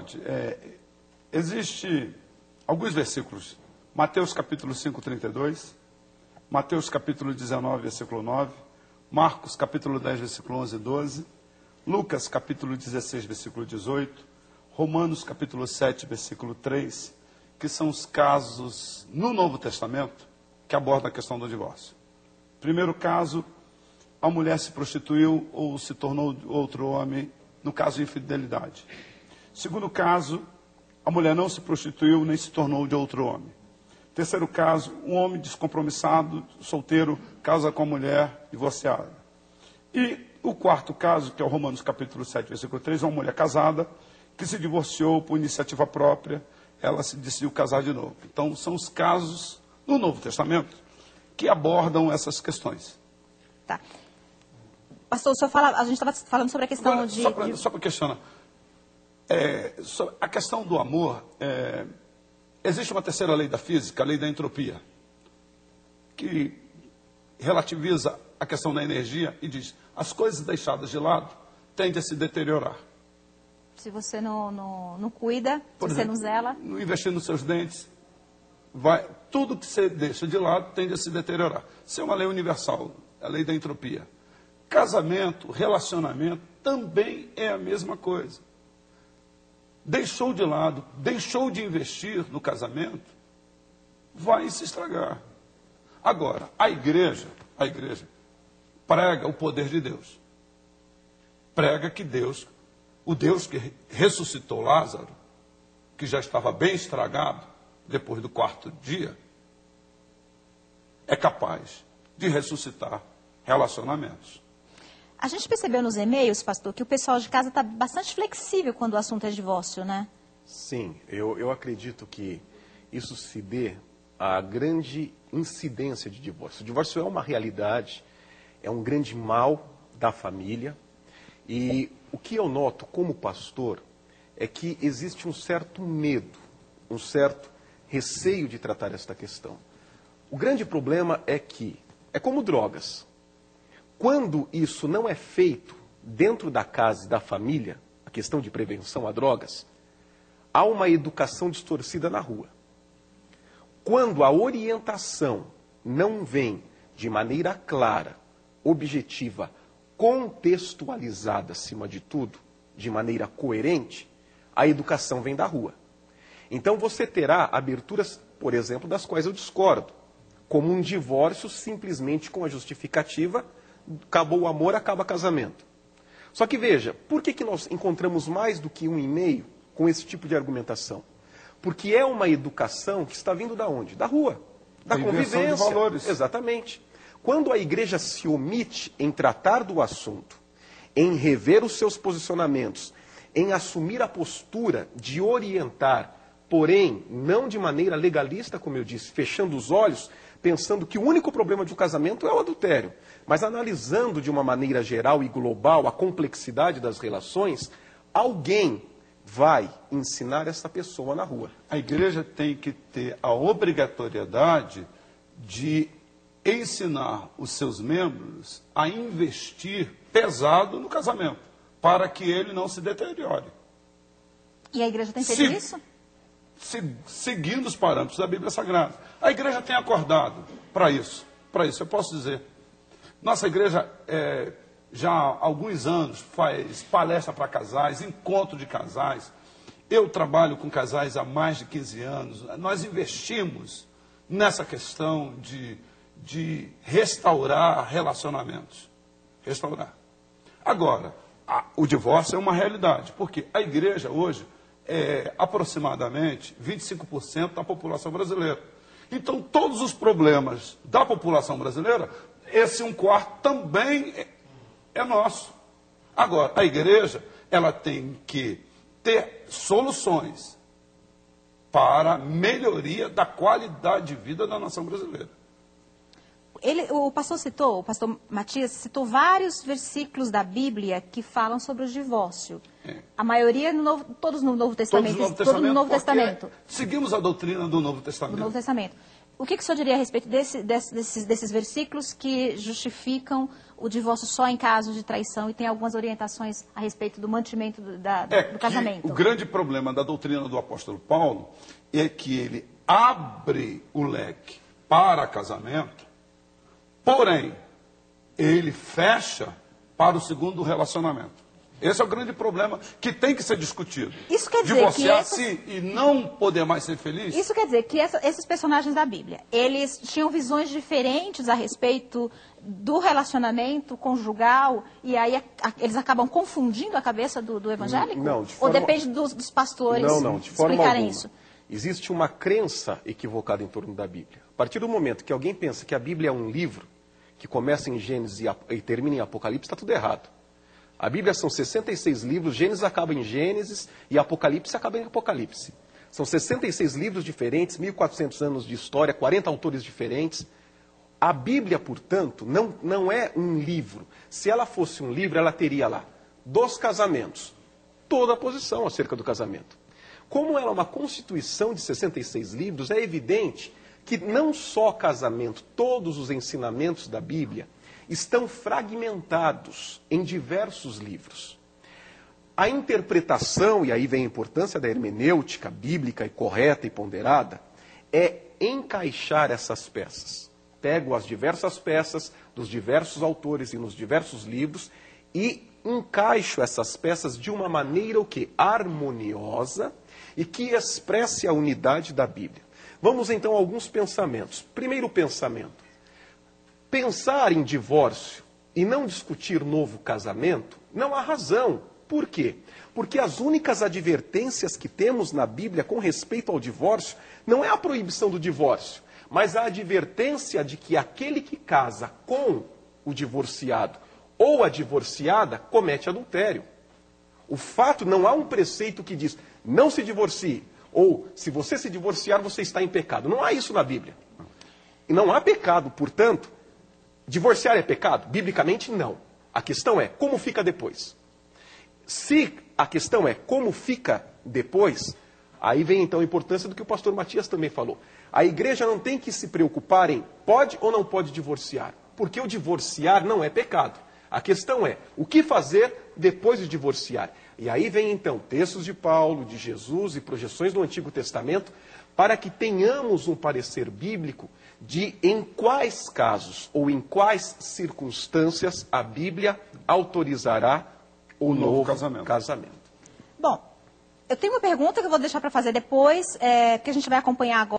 pode. Existe alguns versículos. Mateus capítulo 5, 32. Mateus capítulo 19, versículo 9. Marcos capítulo 10, versículo 11 e 12. Lucas capítulo 16, versículo 18. Romanos capítulo 7, versículo 3. Que são os casos no Novo Testamento que abordam a questão do divórcio. Primeiro caso, a mulher se prostituiu ou se tornou outro homem, no caso de infidelidade. Segundo caso, a mulher não se prostituiu nem se tornou de outro homem. Terceiro caso, um homem descompromissado, solteiro, casa com a mulher divorciada. E o quarto caso, que é o Romanos capítulo 7, versículo 3, é uma mulher casada que se divorciou por iniciativa própria, ela se decidiu casar de novo. Então, são os casos no Novo Testamento que abordam essas questões. Tá. Pastor, o senhor fala, a gente estava falando sobre a questão agora, só para questionar. A questão do amor, existe uma terceira lei da física, a lei da entropia, que relativiza a questão da energia e diz, as coisas deixadas de lado tendem a se deteriorar. Se você não cuida, Por se exemplo, você não zela... não investir nos seus dentes, tudo que você deixa de lado tende a se deteriorar. Isso é uma lei universal, a lei da entropia. Casamento, relacionamento, também é a mesma coisa. Deixou de lado, deixou de investir no casamento, vai se estragar. Agora, a igreja prega o poder de Deus. Prega que Deus, o Deus que ressuscitou Lázaro, que já estava bem estragado depois do quarto dia, é capaz de ressuscitar relacionamentos. A gente percebeu nos e-mails, pastor, que o pessoal de casa está bastante flexível quando o assunto é divórcio, né? Sim, eu acredito que isso se dê à grande incidência de divórcio. O divórcio é uma realidade, é um grande mal da família. E o que eu noto como pastor é que existe um certo medo, um certo receio de tratar esta questão. O grande problema é que, é como drogas. Quando isso não é feito dentro da casa e da família, a questão de prevenção a drogas, há uma educação distorcida na rua. Quando a orientação não vem de maneira clara, objetiva, contextualizada acima de tudo, de maneira coerente, a educação vem da rua. Então você terá aberturas, por exemplo, das quais eu discordo, como um divórcio simplesmente com a justificativa, acabou o amor, acaba casamento. Só que veja, por que nós encontramos mais do que um e-mail com esse tipo de argumentação? Porque é uma educação que está vindo da onde? Da rua, da convivência. De valores. Exatamente. Quando a igreja se omite em tratar do assunto, em rever os seus posicionamentos, em assumir a postura de orientar, porém, não de maneira legalista, como eu disse, fechando os olhos, pensando que o único problema de um casamento é o adultério, mas analisando de uma maneira geral e global a complexidade das relações, alguém vai ensinar essa pessoa na rua. A igreja tem que ter a obrigatoriedade de ensinar os seus membros a investir pesado no casamento, para que ele não se deteriore. E a igreja tem feito isso? Seguindo os parâmetros da Bíblia Sagrada. A igreja tem acordado para isso. Para isso, eu posso dizer. Nossa igreja, já há alguns anos, faz palestra para casais, encontro de casais. Eu trabalho com casais há mais de 15 anos. Nós investimos nessa questão de restaurar relacionamentos. Restaurar. Agora, o divórcio é uma realidade, porque a igreja hoje é aproximadamente 25% da população brasileira. Então, todos os problemas da população brasileira, esse 1/4 também é nosso. Agora, a igreja, ela tem que ter soluções para a melhoria da qualidade de vida da nação brasileira. O pastor Matias citou vários versículos da Bíblia que falam sobre o divórcio. A maioria, todos no Novo Testamento. Todos no Novo Testamento. Seguimos a doutrina do Novo Testamento. Do Novo Testamento. O que o senhor diria a respeito desses versículos que justificam o divórcio só em caso de traição e tem algumas orientações a respeito do mantimento do casamento. O grande problema da doutrina do apóstolo Paulo é que ele abre o leque para casamento, porém, ele fecha para o segundo relacionamento. Esse é o grande problema que tem que ser discutido. Isso quer dizer divorciar-se e não poder mais ser feliz? Isso quer dizer que esses personagens da Bíblia, eles tinham visões diferentes a respeito do relacionamento conjugal e aí eles acabam confundindo a cabeça do evangélico? Não, de forma... Ou depende dos pastores não, de forma explicarem alguma. isso? Existe uma crença equivocada em torno da Bíblia. A partir do momento que alguém pensa que a Bíblia é um livro que começa em Gênesis e termina em Apocalipse, está tudo errado. A Bíblia são 66 livros, Gênesis acaba em Gênesis e Apocalipse acaba em Apocalipse. São 66 livros diferentes, 1.400 anos de história, 40 autores diferentes. A Bíblia, portanto, não é um livro. Se ela fosse um livro, ela teria lá dos casamentos, toda a posição acerca do casamento. Como ela é uma constituição de 66 livros, é evidente que não só casamento, todos os ensinamentos da Bíblia estão fragmentados em diversos livros. A interpretação, e aí vem a importância da hermenêutica bíblica e correta e ponderada, é encaixar essas peças. Pego as diversas peças dos diversos autores e nos diversos livros e encaixo essas peças de uma maneira o quê? Harmoniosa e que expresse a unidade da Bíblia. Vamos então a alguns pensamentos. Primeiro pensamento. Pensar em divórcio e não discutir novo casamento, não há razão. Por quê? Porque as únicas advertências que temos na Bíblia com respeito ao divórcio não é a proibição do divórcio, mas a advertência de que aquele que casa com o divorciado ou a divorciada comete adultério. O fato, não há um preceito que diz, não se divorcie, ou se você se divorciar, você está em pecado. Não há isso na Bíblia. E não há pecado, portanto, divorciar é pecado? Biblicamente, não. A questão é, como fica depois? Se a questão é como fica depois, aí vem então a importância do que o pastor Matias também falou. A igreja não tem que se preocupar em pode ou não pode divorciar, porque o divorciar não é pecado. A questão é o que fazer depois de divorciar. E aí vem então textos de Paulo, de Jesus e projeções do Antigo Testamento, para que tenhamos um parecer bíblico de em quais casos ou em quais circunstâncias a Bíblia autorizará o novo casamento. Bom, eu tenho uma pergunta que eu vou deixar para fazer depois, que a gente vai acompanhar agora.